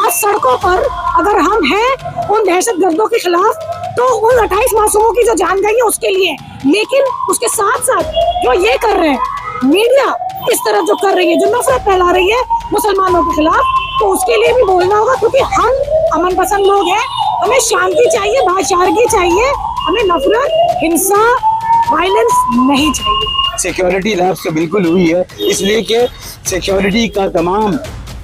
आज सड़कों पर अगर हम हैं उन दहशतगर्दों के खिलाफ, तो उन 28 मासूमों की जो जान गई है उसके लिए, लेकिन उसके साथ साथ जो ये कर रहे हैं मीडिया इस तरफ जो कर रही है, जो नफरत फैला रही है मुसलमानों के खिलाफ, तो उसके लिए भी बोलना होगा, क्योंकि हम अमन पसंद लोग हैं, हमें शांति चाहिए, भाईचारगी चाहिए, हमें नफरत, हिंसा, वायलेंस नहीं चाहिए। सिक्योरिटी लैप्स तो बिल्कुल हुई है, इसलिए कि सिक्योरिटी का तमाम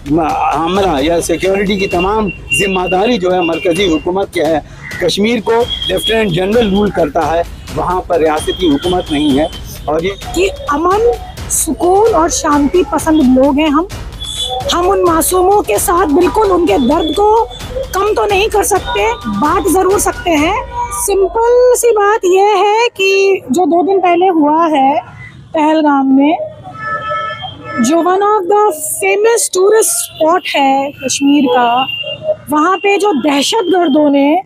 हमरा या सिक्योरिटी की तमाम जिम्मेदारी जो है मरकजी हुकूमत की है। कश्मीर को लेफ्टिनेंट जनरल रूल करता है, वहाँ पर रियासती हुकूमत नहीं है। और ये कि अमन, सुकून और शांति पसंद लोग हैं हम उन मासूमों के साथ बिल्कुल उनके दर्द को कम तो नहीं कर सकते, बांट जरूर सकते हैं। सिंपल सी बात यह है कि जो 2 दिन पहले हुआ है पहलगाम में, जो one of the famous tourist spot है कश्मीर का, वहाँ पे जो दहशतगर्दों ने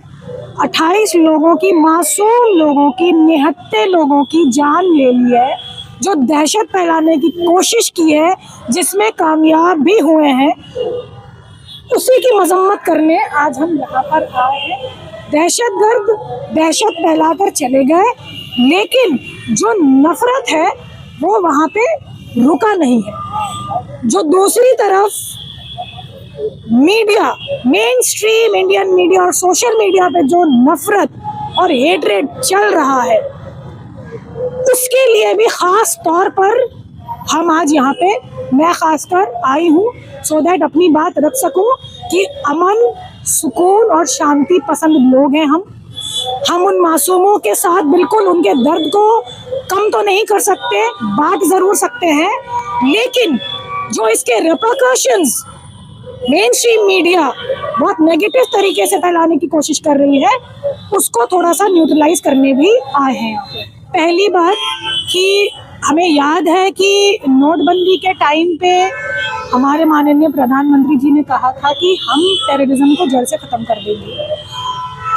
28 लोगों की, मासूम लोगों की, निहत्थे लोगों की जान ले ली है, जो दहशत फैलाने की कोशिश की है, जिसमें कामयाब भी हुए हैं, उसी की मजम्मत करने आज हम यहाँ पर आए हैं। दहशतगर्द दहशत फैलाकर चले गए, लेकिन जो नफरत है वो वहाँ पे रुका नहीं है। जो दूसरी तरफ media, main stream Indian media और सोशल मीडिया पे जो नफरत और हेट्रेड चल रहा है, उसके लिए भी खास तौर पर हम आज यहाँ पे, मैं खासकर आई हूँ सो दैट अपनी बात रख सकूँ कि अमन, सुकून और शांति पसंद लोग हैं हम उन मासूमों के साथ बिल्कुल उनके दर्द को कम तो नहीं कर सकते, बांट जरूर सकते हैं, लेकिन जो इसके रिपरकशंस मेन स्ट्रीम मीडिया बहुत नेगेटिव तरीके से फैलाने की कोशिश कर रही है, उसको थोड़ा सा न्यूट्रलाइज करने भी आए हैं यहाँ पे। पहली बात कि हमें याद है कि नोटबंदी के टाइम पे हमारे माननीय प्रधानमंत्री जी ने कहा था कि हम टेररिज्म को जड़ से ख़त्म कर देंगे।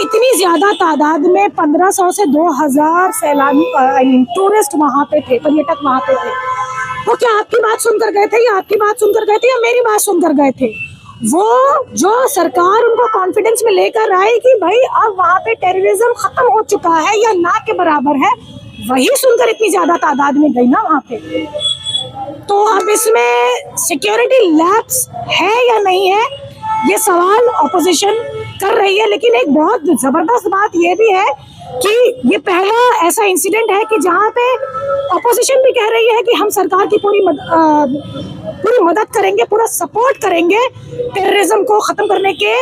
इतनी ज़्यादा तादाद में 1500 से 2000 सैलानी टूरिस्ट वहाँ पे थे, पर्यटक वहाँ पे थे। वो क्या आपकी बात सुनकर गए थे, या आपकी बात सुनकर गए थे, या मेरी बात सुनकर गए थे? वो जो सरकार उनको कॉन्फिडेंस में लेकर आई कि भाई अब वहाँ पे टेररिज्म खत्म हो चुका है या ना के बराबर है, वही सुनकर इतनी ज्यादा तादाद में गई ना वहाँ पे। तो अब इसमें सिक्योरिटी लैप्स है या नहीं है, ये सवाल ऑपोजिशन कर रही है, लेकिन एक बहुत जबरदस्त बात ये भी है कि ये पहला ऐसा इंसिडेंट है कि जहाँ पे ऑपोजिशन भी कह रही है कि हम सरकार की पूरी मदद करेंगे, पूरा सपोर्ट करेंगे टेररिज्म को खत्म करने के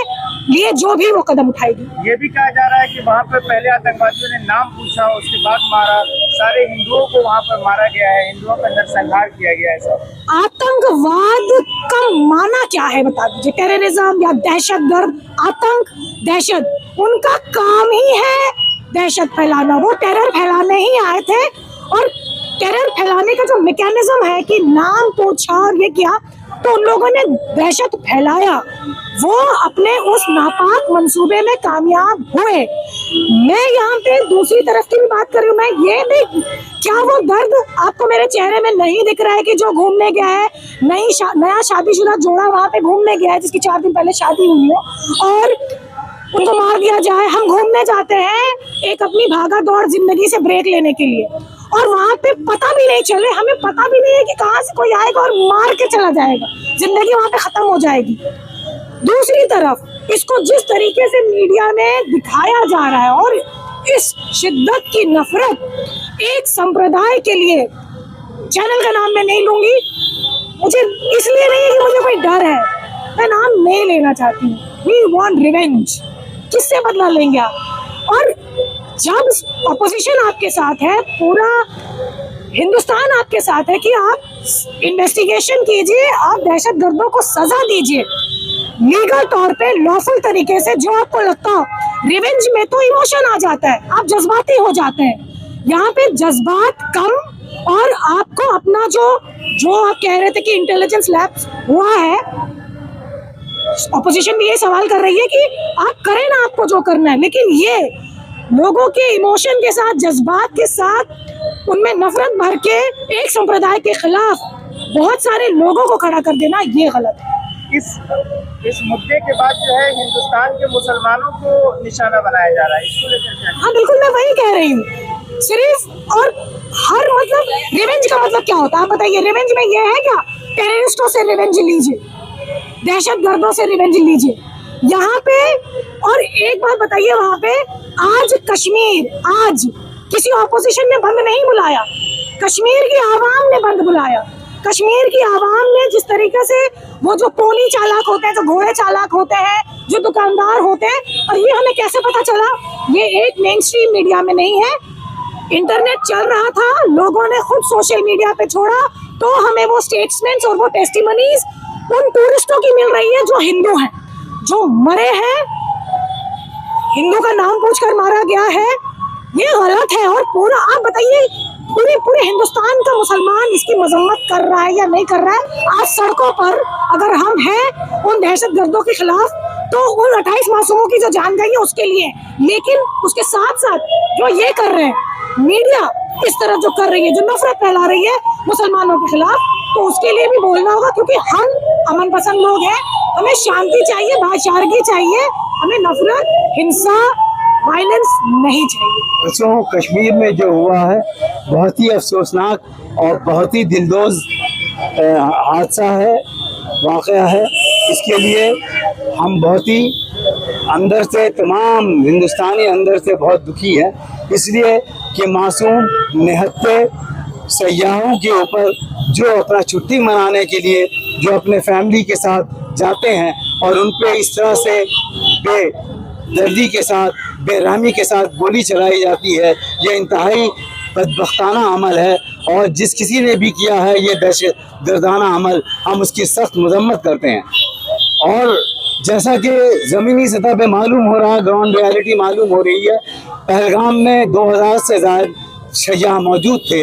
लिए जो भी वो कदम उठाएगी। ये भी कहा जा रहा है कि वहाँ पर पहले आतंकवादियों ने नाम पूछा, उसके बाद मारा, सारे हिंदुओं को वहाँ पर मारा गया है, हिंदुओं का नरसंहार किया गया है। सब आतंकवाद का माना क्या है बता दीजिए? टेररिज्म या दहशतगर्द, आतंक, दहशत, उनका काम ही है दहशत फैलाना। वो टेरर फैलाने ही आए थे, और टेरर फैलाने का जो मैकेनिज्म है कि नाम पूछा और ये किया, तो उन लोगों ने दहशत फैलाया, वो अपने उस नापाक मंसूबे में कामयाब हुए। मैं यहाँ पे दूसरी तरफ की भी बात कर रही हूँ। मैं ये भी, क्या वो दर्द आपको मेरे चेहरे में नहीं दिख रहा है कि जो घूमने गया है, नया शादीशुदा जोड़ा वहाँ पे घूमने गया है जिसकी 4 दिन पहले शादी हुई हो, और उनको मार दिया जाए। हम घूमने जाते हैं एक अपनी भागा दौड़ जिंदगी से ब्रेक लेने के लिए, और वहाँ पे पता भी नहीं चले, हमें पता भी नहीं है कि कहाँ से कोई आएगा और मार के चला जाएगा, जिंदगी वहाँ पे खत्म हो जाएगी। दूसरी तरफ इसको जिस तरीके से मीडिया में दिखाया जा रहा है, और इस शिद्दत की नफरत एक संप्रदाय के लिए, चैनल का नाम मैं नहीं लूंगी, मुझे इसलिए नहीं है कि मुझे कोई डर है, मैं नाम नहीं लेना चाहती हूँ। We want revenge. किससे बदला लेंगे आप? और जब अपोजिशन आपके साथ है, पूरा हिंदुस्तान आपके साथ है कि आप इन्वेस्टिगेशन कीजिए, आप दहशतगर्दों को सजा दीजिए लीगल तौर पे, लॉफुल तरीके से, जो आपको लगता हो। रिवेंज में तो इमोशन आ जाता है, आप जज्बाती हो जाते हैं। यहाँ पे जज्बात कम, और आपको अपना जो आप कह रहे थे कि इंटेलिजेंस लैप्स हुआ है, ऑपोजिशन भी ये सवाल कर रही है कि आप करें ना, आपको जो करना है, लेकिन ये लोगों के इमोशन के साथ, जज्बात के साथ, उनमें नफरत भर के एक संप्रदाय के खिलाफ बहुत सारे लोगों को खड़ा कर देना, ये गलत है। इस इस मुद्दे के बाद जो है हिंदुस्तान के मुसलमानों को निशाना बनाया जा रहा है, इसको लेकर क्या? हाँ बिल्कुल, मैं वही कह रही हूँ सिर्फ। और हर मतलब रिवेंज का मतलब क्या होता है आप बताइए? रिवेंज में ये है क्या, टेररिस्टों से रिवेंज लीजिए, दहशतगर्दों से रिवेंज लीजिए यहाँ पे। और एक बात बताइए, वहाँ पे आज कश्मीर, आज किसी ऑपोजिशन ने बंद नहीं बुलाया, कश्मीर की आवाम ने बंद बुलाया। कश्मीर की आवाम ने जिस तरीके से, वो जो पोनी चालाक होते हैं, जो घोड़े चालाक होते हैं, जो दुकानदार होते हैं, और ये हमें कैसे पता चला? ये एक मेन स्ट्रीम मीडिया में नहीं है, इंटरनेट चल रहा था, लोगों ने खुद सोशल मीडिया पे छोड़ा, तो हमें वो स्टेटमेंट्स और वो टेस्टिमनीज उन टूरिस्टों की मिल रही है जो हिंदू हैं, जो मरे हैं, हिंदू का नाम पूछकर मारा गया है। ये गलत है। और पूरा आप बताइए, पूरे हिंदुस्तान का मुसलमान इसकी मजम्मत कर रहा है या नहीं कर रहा है? आज सड़कों पर अगर हम हैं उन दहशतगर्दों के खिलाफ, तो उन 28 मासूमों की जो जान गई है उसके लिए, लेकिन उसके साथ साथ जो ये कर रहे हैं मीडिया, इस तरह जो कर रही है, जो नफरत फैला रही है मुसलमानों के खिलाफ, तो उसके लिए भी बोलना होगा, क्योंकि हम अमन पसंद लोग हैं, हमें शांति चाहिए, भाईचारगी चाहिए, हमें नफरत, हिंसा, वायलेंस नहीं चाहिए। बच्चों, कश्मीर में जो हुआ है बहुत ही अफसोसनाक और बहुत ही दिलदोज हादसा है, वाक़या है। इसके लिए हम बहुत ही अंदर से, तमाम हिंदुस्तानी अंदर से बहुत दुखी है, इसलिए कि मासूम निहत्थे सयाहों के ऊपर जो अपना छुट्टी मनाने के लिए जो अपने फैमिली के साथ जाते हैं और उन पे इस तरह से बेदर्दी के साथ, बेरहमी के साथ गोली चलाई जाती है, ये इंतहाई बदबख्ताना अमल है। और जिस किसी ने भी किया है ये दहशतगर्दाना अमल, हम उसकी सख्त मजम्मत करते हैं। और जैसा कि ज़मीनी सतह पे मालूम हो रहा है, ग्राउंड रियलिटी मालूम हो रही है, पहलगाम में 2000 से ज़्यादा सयाह मौजूद थे,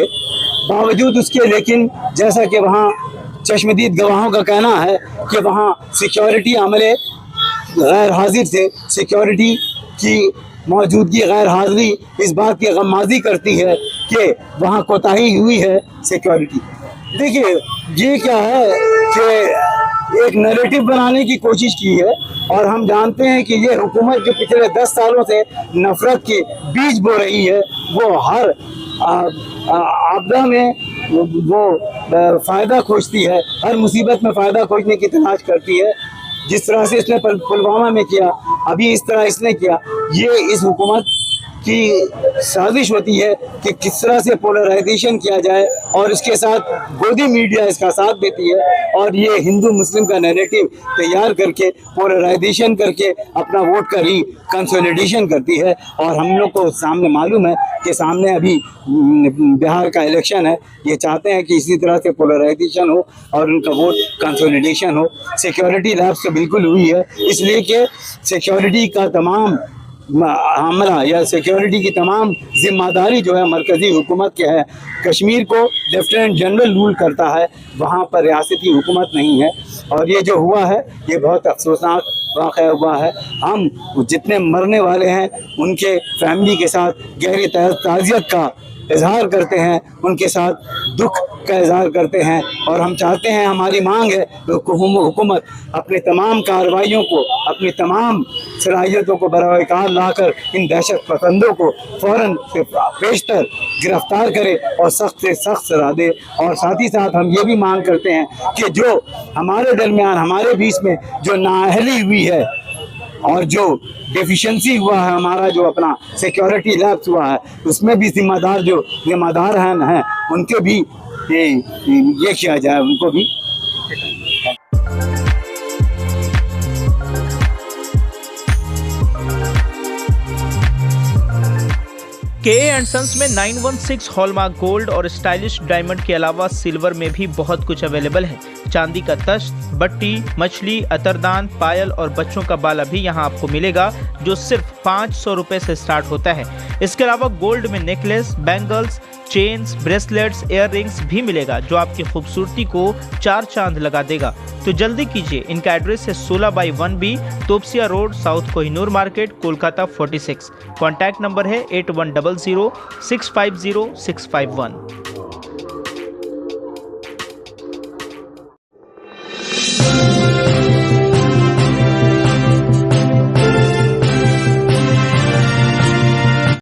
बावजूद उसके, लेकिन जैसा कि वहाँ चश्मदीद गवाहों का कहना है कि वहाँ सिक्योरिटी अमले गैर हाजिर थे, सिक्योरिटी की मौजूदगी, गैर हाजिरी इस बात की गम्माज़ी करती है कि वहाँ कोताही हुई है सिक्योरिटी। देखिए, ये क्या है कि एक नैरेटिव बनाने की कोशिश की है, और हम जानते हैं कि ये हुकूमत जो पिछले 10 सालों से नफरत के बीज बो रही है, वो हर आपदा में वो फ़ायदा खोजती है, हर मुसीबत में फ़ायदा खोजने की तलाश करती है। जिस तरह से इसने पुलवामा में किया, अभी इस तरह इसने किया, ये इस हुकूमत की साजिश होती है कि किस तरह से पोलराइजेशन किया जाए, और इसके साथ गोदी मीडिया इसका साथ देती है, और ये हिंदू मुस्लिम का नैरेटिव तैयार करके पोलराइजेशन करके अपना वोट का कंसोलिडेशन करती है। और हम लोग को सामने मालूम है कि सामने अभी बिहार का इलेक्शन है, ये चाहते हैं कि इसी तरह से पोलराइजेशन हो और उनका वोट कंसोलिडेशन हो। सिक्योरिटी लैप्स तो बिल्कुल हुई है, इसलिए कि सिक्योरिटी का तमाम हमला या सिक्योरिटी की तमाम जिम्मेदारी जो है मरकज़ी हुकूमत के है। कश्मीर को लेफ्टिनेंट जनरल रूल करता है, वहाँ पर रियासती हुकूमत नहीं है। और ये जो हुआ है ये बहुत अफसोसनाक वाक़या हुआ है। हम जितने मरने वाले हैं उनके फैमिली के साथ गहरी ताज़ियत का इजहार करते हैं, उनके साथ दुख का इजहार करते हैं, और हम चाहते हैं, हमारी मांग है हुकूमत अपने तमाम कार्रवाइयों को, अपनी तमाम सलाहियतों को बराबर लाकर इन दहशत पसंदों को फ़ौरन से पेशतर गिरफ्तार करे और सख्त से सख्त सजा दे। और साथ ही साथ हम ये भी मांग करते हैं कि जो हमारे दरमियान, हमारे बीच में जो नाअहली हुई है और जो डेफिशिएंसी हुआ है, हमारा जो अपना सिक्योरिटी लैप्स हुआ है, उसमें भी जिम्मेदार हैं उनके भी ये किया जाए, उनको भी। के सन्स में 916 हॉलमार्क गोल्ड और स्टाइलिश डायमंड के अलावा सिल्वर में भी बहुत कुछ अवेलेबल है। चांदी का तश्त, बट्टी, मछली, अतरदान, पायल और बच्चों का बाला भी यहाँ आपको मिलेगा, जो सिर्फ 500 रुपए से स्टार्ट होता है। इसके अलावा गोल्ड में necklace, bangles, chains, bracelets, ear rings भी मिलेगा, जो आपकी खूबसूरती को 4 चांद लगा देगा। तो जल्दी कीजिए, इनका एड्रेस है 16/1B Topsia road, south Kohinoor market, Kolkata 46। Contact number है 8100 650 651।